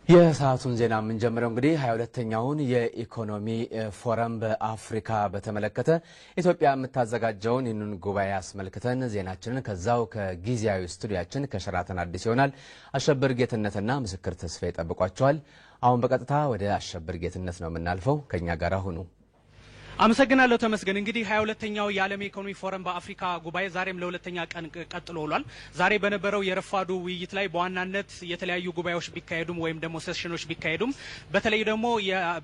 የሰዓቱን ዜና የምንጀምረው እንግዲህ 22ኛውን የኢኮኖሚ ፎረም በአፍሪካ በተመለከተ ኢትዮጵያ የምታዘጋጀውን ይህንን ጉባኤ አስመልክተን ዜናችንን ከዛው ከጊዜያዊ ስቱዲያችን ከሸራተን አዲስ ይሆናል። አሸብር ጌትነትና ምስክር ተስፋ ይጠብቋቸዋል። አሁን በቀጥታ ወደ አሸብር ጌትነት ነው የምናልፈው። ከኛ ጋር ሁኑ። አመሰግናለሁ ተመስገን። እንግዲህ 22ኛው የዓለም ኢኮኖሚ ፎረም በአፍሪካ ጉባኤ ዛሬም ለሁለተኛ ቀን ቀጥሎ ውሏል። ዛሬ በነበረው የረፋዱ ውይይት ላይ በዋናነት የተለያዩ ጉባኤዎች ቢካሄዱም ወይም ደግሞ ሴሽኖች ቢካሄዱም በተለይ ደግሞ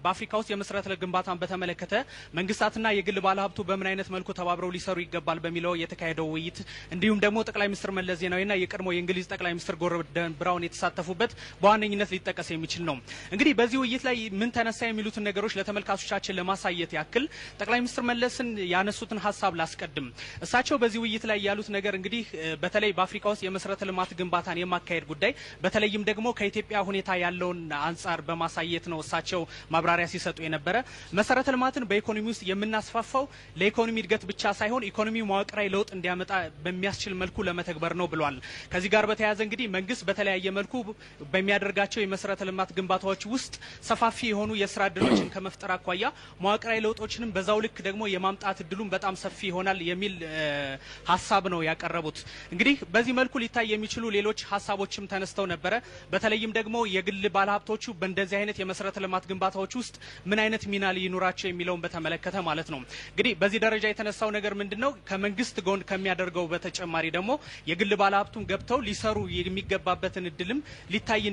በአፍሪካ ውስጥ የመሰረተ ግንባታን በተመለከተ መንግስታትና የግል ባለሀብቱ በምን አይነት መልኩ ተባብረው ሊሰሩ ይገባል በሚለው የተካሄደው ውይይት እንዲሁም ደግሞ ጠቅላይ ሚኒስትር መለስ ዜናዊና የቀድሞ የእንግሊዝ ጠቅላይ ሚኒስትር ጎርደን ብራውን የተሳተፉበት በዋነኝነት ሊጠቀስ የሚችል ነው። እንግዲህ በዚህ ውይይት ላይ ምን ተነሳ የሚሉትን ነገሮች ለተመልካቾቻችን ለማሳየት ያክል ጠቅላይ ሚኒስትር መለስን ያነሱትን ሐሳብ ላስቀድም። እሳቸው በዚህ ውይይት ላይ ያሉት ነገር እንግዲህ በተለይ በአፍሪካ ውስጥ የመሰረተ ልማት ግንባታን የማካሄድ ጉዳይ በተለይም ደግሞ ከኢትዮጵያ ሁኔታ ያለውን አንጻር በማሳየት ነው እሳቸው ማብራሪያ ሲሰጡ የነበረ። መሰረተ ልማትን በኢኮኖሚ ውስጥ የምናስፋፋው ለኢኮኖሚ እድገት ብቻ ሳይሆን ኢኮኖሚው መዋቅራዊ ለውጥ እንዲያመጣ በሚያስችል መልኩ ለመተግበር ነው ብለዋል። ከዚህ ጋር በተያያዘ እንግዲህ መንግስት በተለያየ መልኩ በሚያደርጋቸው የመሰረተ ልማት ግንባታዎች ውስጥ ሰፋፊ የሆኑ የስራ ዕድሎችን ከመፍጠር አኳያ መዋቅራዊ ለውጦችን በዛው ልክ ደግሞ የማምጣት እድሉን በጣም ሰፊ ይሆናል የሚል ሐሳብ ነው ያቀረቡት። እንግዲህ በዚህ መልኩ ሊታይ የሚችሉ ሌሎች ሐሳቦችም ተነስተው ነበረ። በተለይም ደግሞ የግል ባለሀብቶቹ በእንደዚህ አይነት የመሰረተ ልማት ግንባታዎች ውስጥ ምን አይነት ሚና ሊኖራቸው የሚለውን በተመለከተ ማለት ነው። እንግዲህ በዚህ ደረጃ የተነሳው ነገር ምንድነው? ከመንግስት ጎን ከሚያደርገው በተጨማሪ ደግሞ የግል ባለሀብቱን ገብተው ሊሰሩ የሚገባበትን እድልም ሊታይ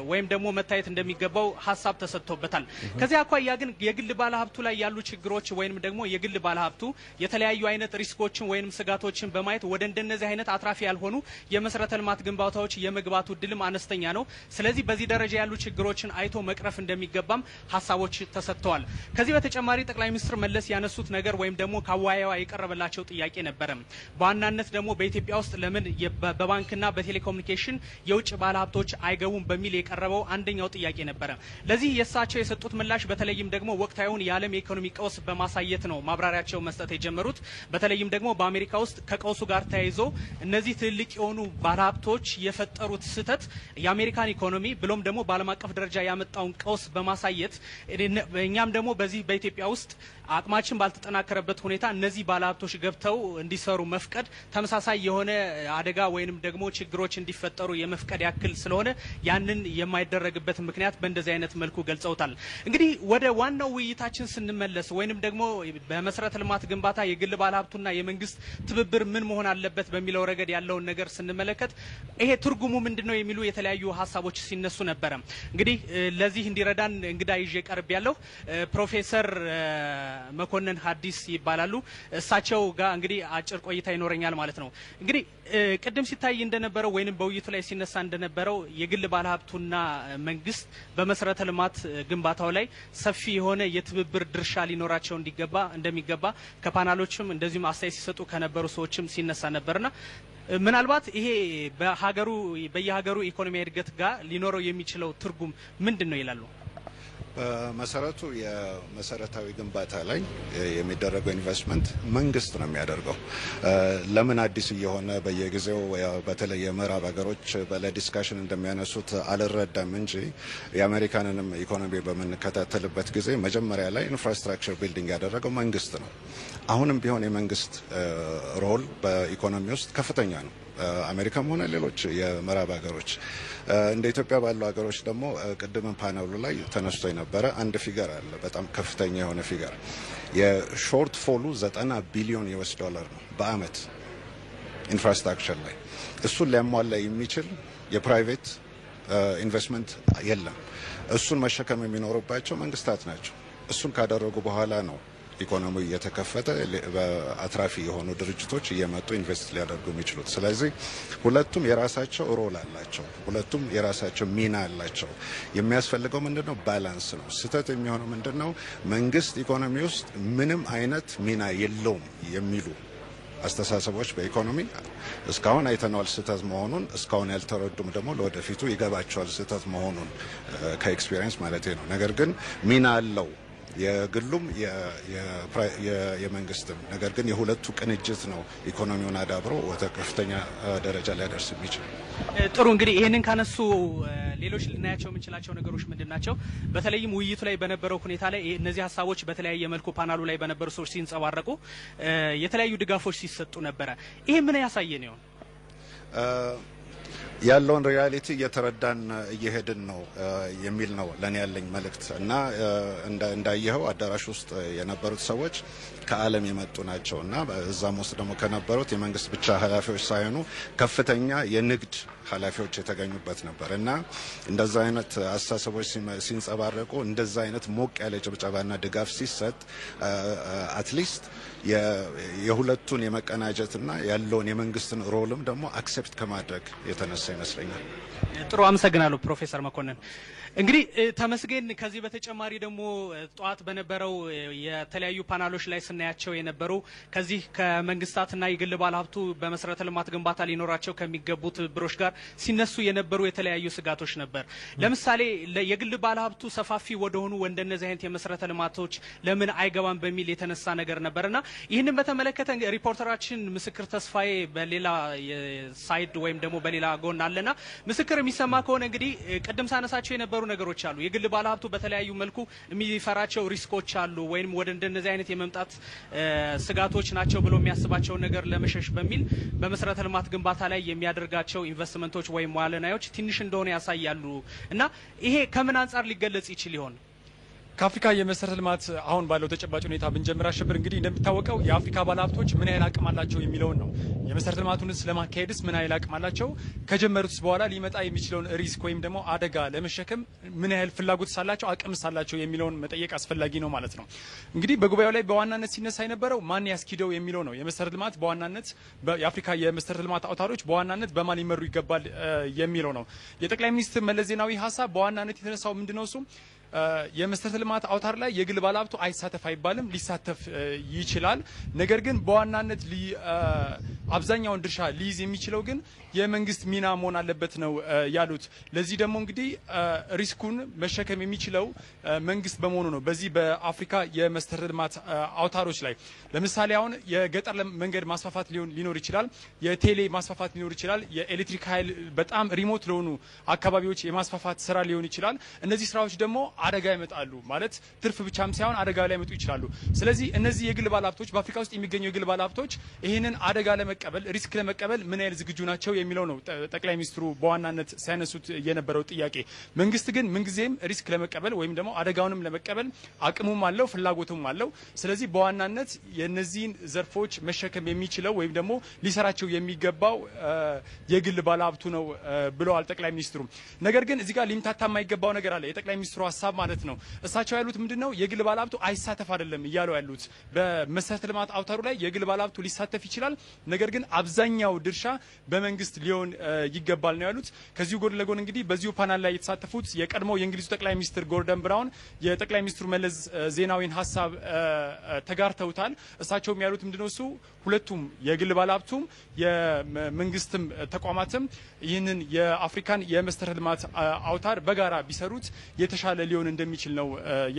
ወይም ደግሞ መታየት እንደሚገባው ሐሳብ ተሰጥቶበታል። ከዚህ አኳያ ግን የግል ባለሀብቱ ላይ ያሉ ችግሮች ወይንም ደግሞ የግል ባለሀብቱ የተለያዩ አይነት ሪስኮችን ወይንም ስጋቶችን በማየት ወደ እንደነዚህ አይነት አትራፊ ያልሆኑ የመሰረተ ልማት ግንባታዎች የመግባቱ እድልም አነስተኛ ነው። ስለዚህ በዚህ ደረጃ ያሉ ችግሮችን አይቶ መቅረፍ እንደሚገባም ሐሳቦች ተሰጥተዋል። ከዚህ በተጨማሪ ጠቅላይ ሚኒስትር መለስ ያነሱት ነገር ወይም ደግሞ ከአወያዩዋ የቀረበላቸው ጥያቄ ነበረ። በዋናነት ደግሞ በኢትዮጵያ ውስጥ ለምን በባንክና በቴሌኮሙኒኬሽን የውጭ ባለሀብቶች አይገቡም በሚል የቀረበው አንደኛው ጥያቄ ነበረ። ለዚህ የሳቸው የሰጡት ምላሽ በተለይም ደግሞ ወቅታዊውን የዓለም ኢኮኖሚ ቀውስ በማሳየት ነው ማብራሪያቸው መስጠት የጀመሩት። በተለይም ደግሞ በአሜሪካ ውስጥ ከቀውሱ ጋር ተያይዞ እነዚህ ትልቅ የሆኑ ባለሀብቶች የፈጠሩት ስህተት የአሜሪካን ኢኮኖሚ ብሎም ደግሞ በዓለም አቀፍ ደረጃ ያመጣውን ቀውስ በማሳየት እኛም ደግሞ በዚህ በኢትዮጵያ ውስጥ አቅማችን ባልተጠናከረበት ሁኔታ እነዚህ ባለሀብቶች ገብተው እንዲሰሩ መፍቀድ ተመሳሳይ የሆነ አደጋ ወይንም ደግሞ ችግሮች እንዲፈጠሩ የመፍቀድ ያክል ስለሆነ ያንን የማይደረግበት ምክንያት በእንደዚህ አይነት መልኩ ገልጸውታል። እንግዲህ ወደ ዋናው ውይይታችን ስንመለስ ወይንም ደግሞ በመሰረተ ልማት ግንባታ የግል ባለሀብቱና የመንግስት ትብብር ምን መሆን አለበት በሚለው ረገድ ያለውን ነገር ስንመለከት ይሄ ትርጉሙ ምንድነው የሚሉ የተለያዩ ሐሳቦች ሲነሱ ነበር። እንግዲህ ለዚህ እንዲረዳን እንግዳ ይዤ ቀርብ ያለው ፕሮፌሰር መኮንን ሐዲስ ይባላሉ። እሳቸው ጋር እንግዲህ አጭር ቆይታ ይኖረኛል ማለት ነው። እንግዲህ ቅድም ሲታይ እንደነበረው ወይንም በውይይቱ ላይ ሲነሳ እንደነበረው የግል ባለሀብቱና መንግስት በመሰረተ ልማት ግንባታው ላይ ሰፊ የሆነ የትብብር ድርሻ ሊኖራቸው እንደሚገባ ከፓናሎችም እንደዚሁም አስተያየት ሲሰጡ ከነበሩ ሰዎችም ሲነሳ ነበርና ምናልባት ይሄ በየሀገሩ ኢኮኖሚያዊ እድገት ጋር ሊኖረው የሚችለው ትርጉም ምንድነው ይላሉ? በመሰረቱ የመሰረታዊ ግንባታ ላይ የሚደረገው ኢንቨስትመንት መንግስት ነው የሚያደርገው። ለምን አዲስ እየሆነ በየጊዜው በተለይ የምዕራብ ሀገሮች በለዲስካሽን እንደሚያነሱት አልረዳም እንጂ የአሜሪካንንም ኢኮኖሚ በምንከታተልበት ጊዜ መጀመሪያ ላይ ኢንፍራስትራክቸር ቢልዲንግ ያደረገው መንግስት ነው። አሁንም ቢሆን የመንግስት ሮል በኢኮኖሚ ውስጥ ከፍተኛ ነው። አሜሪካም ሆነ ሌሎች የምዕራብ ሀገሮች እንደ ኢትዮጵያ ባሉ ሀገሮች ደግሞ ቅድም ፓናሉ ላይ ተነስቶ የነበረ አንድ ፊገር አለ። በጣም ከፍተኛ የሆነ ፊገር የሾርት ፎሉ 90 ቢሊዮን ዩኤስ ዶላር ነው በአመት ኢንፍራስትራክቸር ላይ። እሱን ሊያሟላ የሚችል የፕራይቬት ኢንቨስትመንት የለም። እሱን መሸከም የሚኖርባቸው መንግስታት ናቸው። እሱን ካደረጉ በኋላ ነው ኢኮኖሚው እየተከፈተ በአትራፊ የሆኑ ድርጅቶች እየመጡ ኢንቨስት ሊያደርጉ የሚችሉት። ስለዚህ ሁለቱም የራሳቸው ሮል አላቸው። ሁለቱም የራሳቸው ሚና አላቸው። የሚያስፈልገው ምንድነው? ባላንስ ነው። ስህተት የሚሆነው ምንድነው? መንግስት ኢኮኖሚ ውስጥ ምንም አይነት ሚና የለውም የሚሉ አስተሳሰቦች በኢኮኖሚ እስካሁን አይተናል ስህተት መሆኑን። እስካሁን ያልተረዱም ደግሞ ለወደፊቱ ይገባቸዋል ስህተት መሆኑን ከኤክስፒሪየንስ ማለት ነው። ነገር ግን ሚና አለው የግሉም የመንግስትም። ነገር ግን የሁለቱ ቅንጅት ነው ኢኮኖሚውን አዳብሮ ወደ ከፍተኛ ደረጃ ሊያደርስ የሚችል። ጥሩ እንግዲህ ይሄንን ካነሱ ሌሎች ልናያቸው የምንችላቸው ነገሮች ምንድናቸው? በተለይም ውይይቱ ላይ በነበረው ሁኔታ ላይ እነዚህ ሀሳቦች በተለያየ መልኩ ፓናሉ ላይ በነበሩ ሰዎች ሲንጸባረቁ የተለያዩ ድጋፎች ሲሰጡ ነበረ። ይሄ ምን ያሳየን ይሆን? ያለውን ሪያሊቲ እየተረዳን እየሄድን ነው የሚል ነው ለኔ ያለኝ መልእክት እና እንዳየኸው አዳራሽ ውስጥ የነበሩት ሰዎች ከዓለም የመጡ ናቸው እና እዛም ውስጥ ደግሞ ከነበሩት የመንግስት ብቻ ኃላፊዎች ሳይሆኑ ከፍተኛ የንግድ ኃላፊዎች የተገኙበት ነበር እና እንደዛ አይነት አስተሳሰቦች ሲንጸባረቁ እንደዛ አይነት ሞቅ ያለ ጭብጨባና ድጋፍ ሲሰጥ አትሊስት የሁለቱን የመቀናጀትና ያለውን የመንግስትን ሮልም ደግሞ አክሴፕት ከማድረግ የተነሳ ይመስለኛል። ጥሩ አመሰግናለሁ ፕሮፌሰር መኮንን። እንግዲህ ተመስገን ከዚህ በተጨማሪ ደግሞ ጧት በነበረው የተለያዩ ፓናሎች ላይ ስናያቸው የነበሩ ከዚህ ከመንግስታትና የግል ባለሀብቱ በመሰረተ ልማት ግንባታ ሊኖራቸው ከሚገቡት ብሮች ጋር ሲነሱ የነበሩ የተለያዩ ስጋቶች ነበር። ለምሳሌ የግል ባለሀብቱ ሰፋፊ ወደሆኑ እንደነዚህ አይነት የመሰረተ ልማቶች ለምን አይገባም በሚል የተነሳ ነገር ነበርና ይህንን በተመለከተ ሪፖርተራችን ምስክር ተስፋዬ በሌላ ሳይድ ወይም ደግሞ በሌላ ጎን አለና ምስክር የሚሰማ ከሆነ እንግዲህ ቅድም ሳነሳቸው የነበሩ ነገሮች አሉ። የግል ባለሀብቱ በተለያዩ መልኩ የሚፈራቸው ሪስኮች አሉ ወይም ወደ እንደነዚህ አይነት የመምጣት ስጋቶች ናቸው ብሎ የሚያስባቸው ነገር ለመሸሽ በሚል በመሰረተ ልማት ግንባታ ላይ የሚያደርጋቸው ኢንቨስትመንቶች ወይም መዋለ ንዋዮች ትንሽ እንደሆነ ያሳያሉ እና ይሄ ከምን አንፃር ሊገለጽ ይችል ይሆን? ከአፍሪካ የመሰረተ ልማት አሁን ባለው ተጨባጭ ሁኔታ ብንጀምር አሸብር እንግዲህ እንደሚታወቀው የአፍሪካ ባለሀብቶች ምን ያህል አቅም አላቸው የሚለውን ነው። የመሰረተ ልማቱንስ ለማካሄድስ ምን ያህል አቅም አላቸው፣ ከጀመሩትስ በኋላ ሊመጣ የሚችለውን ሪስክ ወይም ደግሞ አደጋ ለመሸከም ምን ያህል ፍላጎት ሳላቸው አቅምስ አላቸው የሚለውን መጠየቅ አስፈላጊ ነው ማለት ነው። እንግዲህ በጉባኤው ላይ በዋናነት ሲነሳ የነበረው ማን ያስኪደው የሚለው ነው። የመሰረተ ልማት በዋናነት የአፍሪካ የመሰረተ ልማት አውታሮች በዋናነት በማን ሊመሩ ይገባል የሚለው ነው። የጠቅላይ ሚኒስትር መለስ ዜናዊ ሀሳብ በዋናነት የተነሳው ምንድነው? እሱ የመሰረተ ልማት አውታር ላይ የግል ባለሀብቱ አይሳተፍ አይባልም፣ ሊሳተፍ ይችላል። ነገር ግን በዋናነት አብዛኛውን ድርሻ ሊይዝ የሚችለው ግን የመንግስት ሚና መሆን አለበት ነው ያሉት። ለዚህ ደግሞ እንግዲህ ሪስኩን መሸከም የሚችለው መንግስት በመሆኑ ነው። በዚህ በአፍሪካ የመሰረተ ልማት አውታሮች ላይ ለምሳሌ አሁን የገጠር መንገድ ማስፋፋት ሊኖር ይችላል፣ የቴሌ ማስፋፋት ሊኖር ይችላል፣ የኤሌክትሪክ ኃይል በጣም ሪሞት ለሆኑ አካባቢዎች የማስፋፋት ስራ ሊሆን ይችላል። እነዚህ ስራዎች ደግሞ አደጋ ይመጣሉ ማለት ትርፍ ብቻም ሳይሆን አደጋ ላይ መጡ ይችላሉ። ስለዚህ እነዚህ የግል ባለሀብቶች በአፍሪካ ውስጥ የሚገኙ የግል ባለሀብቶች ይህንን አደጋ ለመቀበል ሪስክ ለመቀበል ምን ያህል ዝግጁ ናቸው የሚለው ነው ጠቅላይ ሚኒስትሩ በዋናነት ሲያነሱት የነበረው ጥያቄ። መንግስት ግን ምንጊዜም ሪስክ ለመቀበል ወይም ደግሞ አደጋውንም ለመቀበል አቅሙም አለው ፍላጎቱም አለው። ስለዚህ በዋናነት የነዚህን ዘርፎች መሸከም የሚችለው ወይም ደግሞ ሊሰራቸው የሚገባው የግል ባለሀብቱ ነው ብለዋል ጠቅላይ ሚኒስትሩ። ነገር ግን እዚህ ጋር ሊምታታ የማይገባው ነገር አለ። የጠቅላይ ሚኒስትሩ ሀሳብ ማለት ነው። እሳቸው ያሉት ምንድነው? የግል ባለሀብቱ አይሳተፍ አይደለም እያሉ ያሉት። በመሰረተ ልማት አውታሩ ላይ የግል ባለሀብቱ ሊሳተፍ ይችላል፣ ነገር ግን አብዛኛው ድርሻ በመንግስት ሊሆን ይገባል ነው ያሉት። ከዚሁ ጎን ለጎን እንግዲህ በዚሁ ፓናል ላይ የተሳተፉት የቀድሞው የእንግሊዙ ጠቅላይ ሚኒስትር ጎርደን ብራውን የጠቅላይ ሚኒስትሩ መለስ ዜናዊን ሀሳብ ተጋርተውታል። እሳቸውም ያሉት ምንድነው? እሱ ሁለቱም የግል ባለሀብቱም የመንግስትም ተቋማትም ይህንን የአፍሪካን የመሰረተ ልማት አውታር በጋራ ቢሰሩት የተሻለ ሊሆን እንደሚችል ነው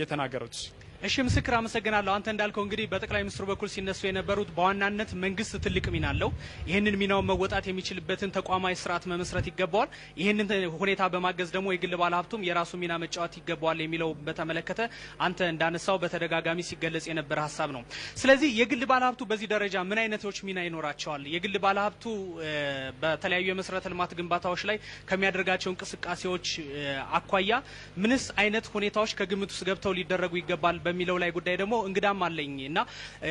የተናገሩት። እሺ ምስክር አመሰግናለሁ። አንተ እንዳልከው እንግዲህ በጠቅላይ ሚኒስትሩ በኩል ሲነሱ የነበሩት በዋናነት መንግስት ትልቅ ሚና አለው፣ ይህንን ሚናውን መወጣት የሚችልበትን ተቋማዊ ስርዓት መመስረት ይገባዋል፣ ይህንን ሁኔታ በማገዝ ደግሞ የግል ባለሀብቱም የራሱ ሚና መጫወት ይገባዋል የሚለው በተመለከተ አንተ እንዳነሳው በተደጋጋሚ ሲገለጽ የነበረ ሀሳብ ነው። ስለዚህ የግል ባለሀብቱ በዚህ ደረጃ ምን አይነቶች ሚና ይኖራቸዋል? የግል ባለሀብቱ በተለያዩ የመሰረተ ልማት ግንባታዎች ላይ ከሚያደርጋቸው እንቅስቃሴዎች አኳያ ምንስ አይነት ሁኔታዎች ከግምት ውስጥ ገብተው ሊደረጉ ይገባል በሚለው ላይ ጉዳይ ደግሞ እንግዳም አለኝ እና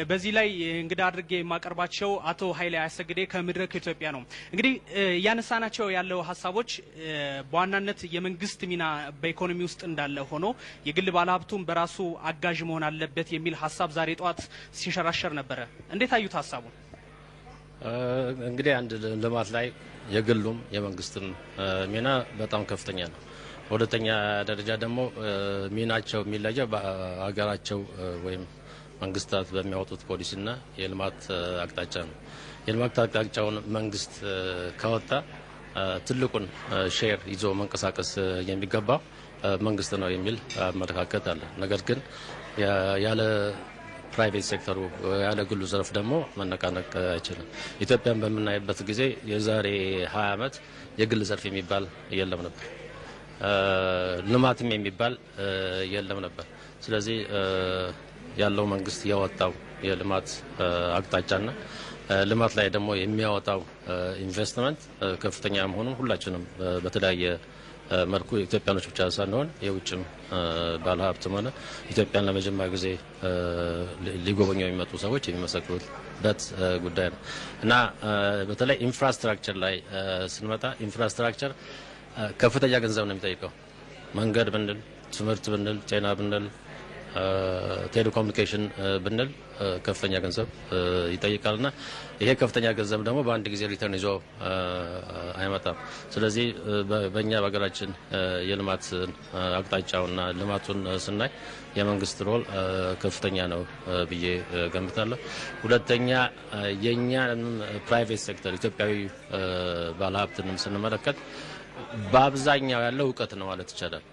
በዚህ ላይ እንግዳ አድርጌ የማቀርባቸው አቶ ኃይሌ አሰግዴ ከመድረክ ኢትዮጵያ ነው። እንግዲህ ያነሳናቸው ያለው ሀሳቦች በዋናነት የመንግስት ሚና በኢኮኖሚ ውስጥ እንዳለ ሆኖ የግል ባለሀብቱም በራሱ አጋዥ መሆን አለበት የሚል ሀሳብ ዛሬ ጧት ሲንሸራሸር ነበረ። እንዴት አዩት ሀሳቡ? እንግዲህ አንድ ልማት ላይ የግሉም የመንግስትም ሚና በጣም ከፍተኛ ነው። ሁለተኛ ደረጃ ደግሞ ሚናቸው የሚለየው በሀገራቸው ወይም መንግስታት በሚያወጡት ፖሊሲና የልማት አቅጣጫ ነው። የልማት አቅጣጫውን መንግስት ካወጣ ትልቁን ሼር ይዞ መንቀሳቀስ የሚገባው መንግስት ነው የሚል አመለካከት አለ። ነገር ግን ያለ ፕራይቬት ሴክተሩ ያለ ግሉ ዘርፍ ደግሞ መነቃነቅ አይችልም። ኢትዮጵያን በምናይበት ጊዜ የዛሬ 20 ዓመት የግል ዘርፍ የሚባል የለም ነበር። ልማትም የሚባል የለም ነበር። ስለዚህ ያለው መንግስት ያወጣው የልማት አቅጣጫና ልማት ላይ ደግሞ የሚያወጣው ኢንቨስትመንት ከፍተኛ መሆኑን ሁላችንም በተለያየ መልኩ ኢትዮጵያኖች ብቻ ሳይሆን የውጭም ባለሀብትም ሆነ ኢትዮጵያን ለመጀመሪያ ጊዜ ሊጎበኙ የሚመጡ ሰዎች የሚመሰክሩበት ጉዳይ ነው እና በተለይ ኢንፍራስትራክቸር ላይ ስንመጣ ኢንፍራስትራክቸር ከፍተኛ ገንዘብ ነው የሚጠይቀው። መንገድ ብንል፣ ትምህርት ብንል፣ ጤና ብንል፣ ቴሌኮሙኒኬሽን ብንል ከፍተኛ ገንዘብ ይጠይቃልና ይሄ ከፍተኛ ገንዘብ ደግሞ በአንድ ጊዜ ሪተርን ይዞ አይመጣም። ስለዚህ በእኛ በሀገራችን የልማት አቅጣጫውና ልማቱን ስናይ የመንግስት ሮል ከፍተኛ ነው ብዬ ገምታለሁ። ሁለተኛ የኛ ፕራይቬት ሴክተር ኢትዮጵያዊ ባለሀብትንም ስንመለከት በአብዛኛው ያለው እውቀት ነው ማለት ይቻላል።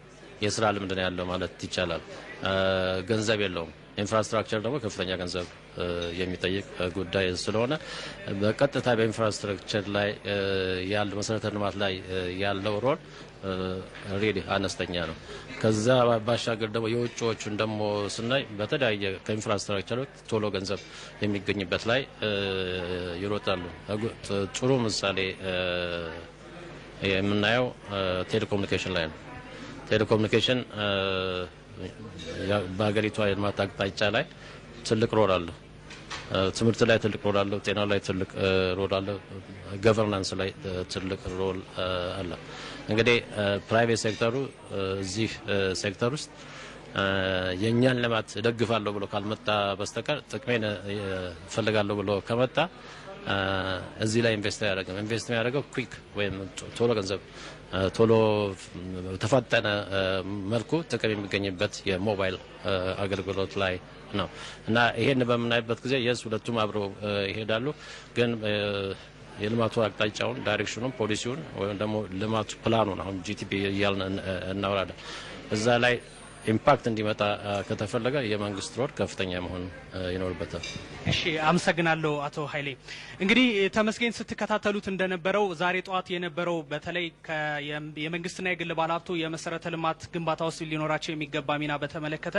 የስራ ልምድ ነው ያለው ማለት ይቻላል። ገንዘብ የለውም። ኢንፍራስትራክቸር ደግሞ ከፍተኛ ገንዘብ የሚጠይቅ ጉዳይ ስለሆነ በቀጥታ በኢንፍራስትራክቸር ላይ ያለው መሰረተ ልማት ላይ ያለው ሮል ሪሊ አነስተኛ ነው። ከዛ ባሻገር ደግሞ የውጭዎቹን ደግሞ ስናይ በተለያየ ከኢንፍራስትራክቸር ቶሎ ገንዘብ የሚገኝበት ላይ ይሮጣሉ። ጥሩ ምሳሌ የምናየው ቴሌኮሙኒኬሽን ላይ ነው። ቴሌኮሙኒኬሽን በሀገሪቷ የልማት አቅጣጫ ላይ ትልቅ ሮል አለው። ትምህርት ላይ ትልቅ ሮል አለው። ጤና ላይ ትልቅ ሮል አለው። ገቨርናንስ ላይ ትልቅ ሮል አለ። እንግዲህ ፕራይቬት ሴክተሩ እዚህ ሴክተር ውስጥ የኛን ልማት ደግፋለሁ ብሎ ካልመጣ በስተቀር ጥቅሜን ፈልጋለሁ ብሎ ከመጣ እዚህ ላይ ኢንቨስት ያደርጋል። ኢንቨስት የሚያደርገው ኩዊክ ወይም ቶሎ ገንዘብ ቶሎ ተፈጠነ መልኩ ጥቅም የሚገኝበት የሞባይል አገልግሎት ላይ ነው እና ይሄን በምናይበት ጊዜ ሁለቱም አብረው ይሄዳሉ። ግን የልማቱ አቅጣጫውን ዳይሬክሽኑን፣ ፖሊሲውን ወይም ደግሞ ልማቱ ፕላኑን አሁን ጂቲፒ እያልን እናወራለን እዛ ላይ ኢምፓክት እንዲመጣ ከተፈለገ የመንግስት ሮል ከፍተኛ መሆን ይኖርበታል። እሺ አመሰግናለሁ አቶ ኃይሌ። እንግዲህ ተመስገን ስትከታተሉት እንደነበረው ዛሬ ጧት የነበረው በተለይ የመንግስትና የግል ባለሀብቱ የመሰረተ ልማት ግንባታ ውስጥ ሊኖራቸው የሚገባ ሚና በተመለከተ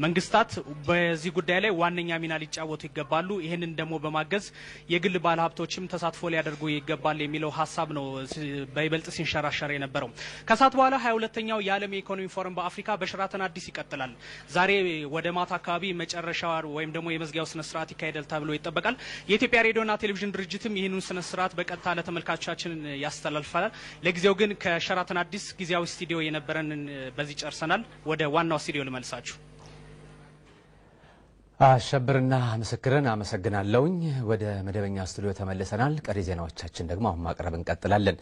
መንግስታት በዚህ ጉዳይ ላይ ዋነኛ ሚና ሊጫወቱ ይገባሉ። ይህንን ደግሞ በማገዝ የግል ባለሀብቶችም ተሳትፎ ሊያደርጉ ይገባል የሚለው ሀሳብ ነው በይበልጥ ሲንሸራሸር የነበረው። ከሰዓት በኋላ 22ኛው የዓለም የኢኮኖሚ ፎረም በአፍሪካ በሸራተን አዲስ ይቀጥላል። ዛሬ ወደ ማታ አካባቢ መጨረሻ ወይም ደግሞ የመዝጊያው ስነ ስርዓት ይካሄዳል ተብሎ ይጠበቃል። የኢትዮጵያ ሬዲዮና ቴሌቪዥን ድርጅትም ይህንን ስነ ስርዓት በቀጥታ ለተመልካቾቻችን ያስተላልፋል። ለጊዜው ግን ከሸራተን አዲስ ጊዜያዊ ስቱዲዮ የነበረንን በዚህ ጨርሰናል። ወደ ዋናው ስቱዲዮ ልመልሳችሁ። አሸብርና ምስክርን አመሰግናለሁኝ። ወደ መደበኛ ስቱዲዮ ተመልሰናል። ቀሪ ዜናዎቻችን ደግሞ አሁን ማቅረብ እንቀጥላለን።